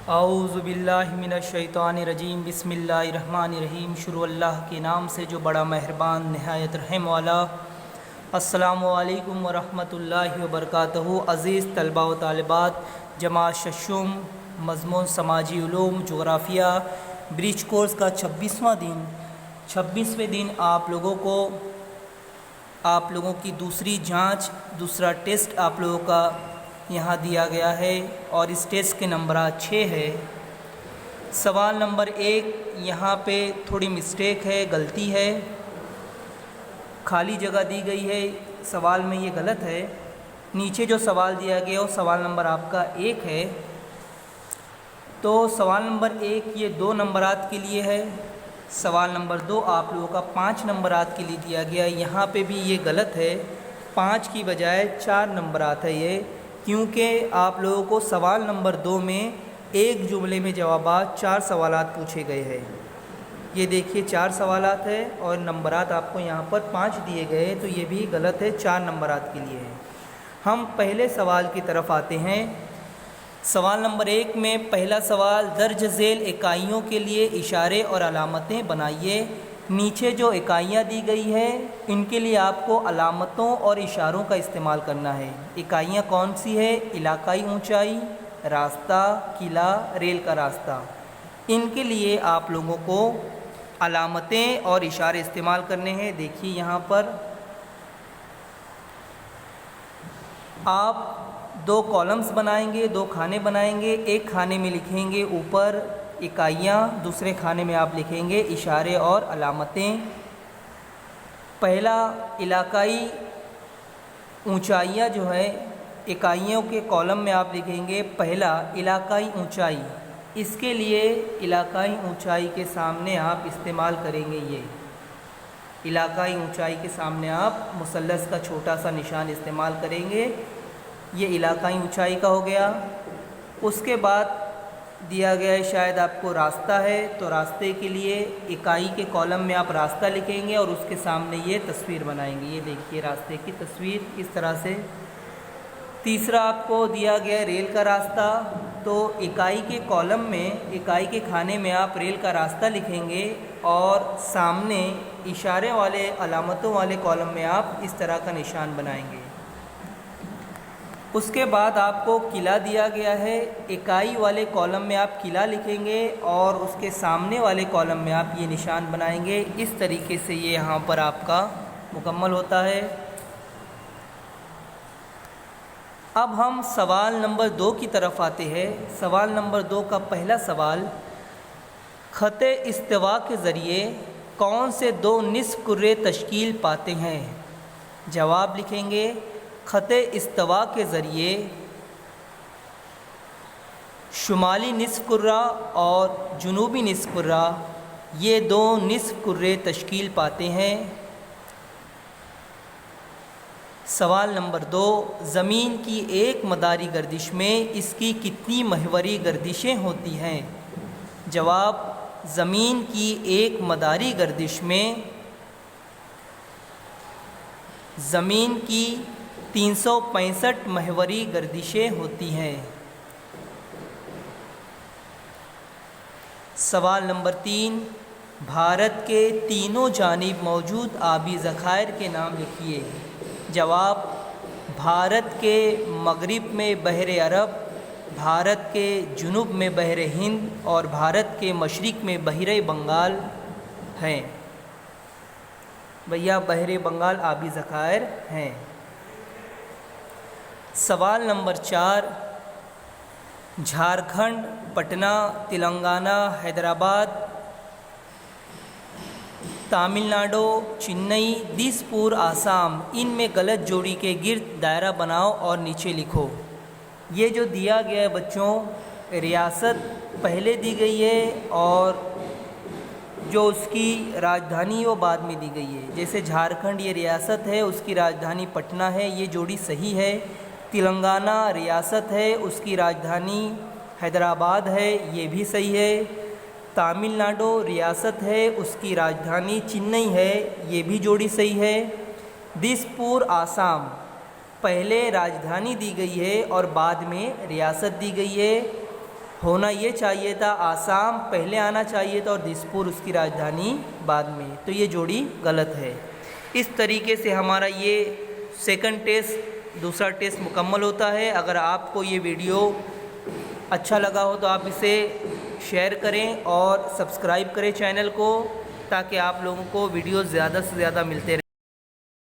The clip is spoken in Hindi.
आऊज़ुबिल्लाहिमिनश्शैतानिर्रजीम बिस्मिल्लाहिर्रहमानिर्रहीम। शुरू अल्लाह के नाम से जो बड़ा मेहरबान नहायत रहम वाला। अस्सलामु अलैकुम वरहमतुल्लाहि वबरकातुहू। अज़ीज़ तलबा व तालिबात, जमात शशुम मज़मून समाजी उलूम जोग्राफ़िया ब्रिज कोर्स का 26वें दिन आप लोगों की दूसरी जांच, दूसरा टेस्ट आप लोगों का यहाँ दिया गया है और इस टेस्ट के नंबर 6 है। सवाल नंबर 1 यहाँ पे थोड़ी मिस्टेक है, गलती है, खाली जगह दी गई है, सवाल में ये गलत है। नीचे जो सवाल दिया गया वो सवाल नंबर आपका 1 है। तो सवाल नंबर 1 ये 2 नंबरात के लिए है। सवाल नंबर 2 आप लोगों का 5 नंबरात के लिए दिया गया। यहाँ पे भी ये गलत है, 5 की बजाय 4 नंबरात है ये, क्योंकि आप लोगों को सवाल नंबर 2 में एक जुमले में जवाबात 4 सवालात पूछे गए हैं। ये देखिए 4 सवालात है और नंबरात आपको यहाँ पर 5 दिए गए हैं, तो ये भी गलत है, 4 नंबरात के लिए है। हम पहले सवाल की तरफ आते हैं। सवाल नंबर 1 में पहला सवाल, दर्ज झेल इकाइयों के लिए इशारे और अलामतें बनाइए। नीचे जो इकाइयाँ दी गई है इनके लिए आपको अलामतों और इशारों का इस्तेमाल करना है। इकाइयाँ कौन सी है? इलाकाई ऊंचाई, रास्ता, किला, रेल का रास्ता। इनके लिए आप लोगों को अलामतें और इशारे इस्तेमाल करने हैं। देखिए यहाँ पर आप 2 कॉलम्स बनाएंगे, 2 खाने बनाएंगे। एक खाने में लिखेंगे ऊपर इकाइयाँ, दूसरे खाने में आप लिखेंगे इशारे और अलामतें। पहला इलाकाई ऊंचाइयाँ जो है, इकाइयों के कॉलम में आप लिखेंगे पहला इलाकाई ऊंचाई। इसके लिए इलाकाई ऊंचाई के सामने आप इस्तेमाल करेंगे ये इलाकाई ऊंचाई के सामने आप मुसल्लस का छोटा सा निशान इस्तेमाल करेंगे। ये इलाकाई ऊंचाई का हो गया। उसके बाद दिया गया है शायद आपको रास्ता है, तो रास्ते के लिए इकाई के कॉलम में आप रास्ता लिखेंगे और उसके सामने ये तस्वीर बनाएंगे। ये देखिए रास्ते की तस्वीर इस तरह से। तीसरा आपको दिया गया है रेल का रास्ता, तो इकाई के कॉलम में, इकाई के खाने में आप रेल का रास्ता लिखेंगे और सामने इशारे वाले अलामतों वाले कॉलम में आप इस तरह का निशान बनाएंगे। उसके बाद आपको किला दिया गया है। इकाई वाले कॉलम में आप किला लिखेंगे और उसके सामने वाले कॉलम में आप ये निशान बनाएंगे। इस तरीके से ये यहाँ पर आपका मुकम्मल होता है। अब हम सवाल नंबर 2 की तरफ आते हैं। सवाल नंबर 2 का पहला सवाल, खते इस्तिवा के ज़रिए कौन से 2 निस्फ़ कुर्रे तश्कील पाते हैं? जवाब लिखेंगे खते इस्तिवा के ज़रिए शुमाली निस्फ़ कुर्रा और जुनूबी निस्फ़ कुर्रा, ये 2 निस्फ़ कुर्रे तश्कील पाते हैं। सवाल नंबर 2, ज़मीन की एक मदारी गर्दिश में इसकी कितनी महवरी गर्दिशें होती हैं? जवाब, ज़मीन की एक मदारी गर्दिश में ज़मीन की 365 महवरी गर्दिशें होती हैं। सवाल नंबर 3, भारत के तीनों जानिब मौजूद आबी ज़खायर के नाम लिखिए। जवाब, भारत के मगरिब में बहर अरब, भारत के जुनूब में बहर हिंद और भारत के मशरिक़ में बहर बंगाल हैं। भैया बहर बंगाल आबी ज़खायर हैं। सवाल नंबर 4, झारखंड, पटना, तेलंगाना, हैदराबाद, तमिलनाडु, चेन्नई, दिसपुर, आसाम, इनमें गलत जोड़ी के गिर्द दायरा बनाओ और नीचे लिखो। ये जो दिया गया है बच्चों, रियासत पहले दी गई है और जो उसकी राजधानी वो बाद में दी गई है। जैसे झारखंड ये रियासत है, उसकी राजधानी पटना है, ये जोड़ी सही है। तेलंगाना रियासत है, उसकी राजधानी हैदराबाद है, ये भी सही है। तमिलनाडु रियासत है, उसकी राजधानी चेन्नई है, ये भी जोड़ी सही है। दिसपुर आसाम, पहले राजधानी दी गई है और बाद में रियासत दी गई है। होना ये चाहिए था आसाम पहले आना चाहिए था और दिसपुर उसकी राजधानी बाद में, तो ये जोड़ी गलत है। इस तरीके से हमारा ये सेकंड टेस्ट, दूसरा टेस्ट मुकम्मल होता है। अगर आपको ये वीडियो अच्छा लगा हो तो आप इसे शेयर करें और सब्सक्राइब करें चैनल को, ताकि आप लोगों को वीडियो ज़्यादा से ज़्यादा मिलते रहें।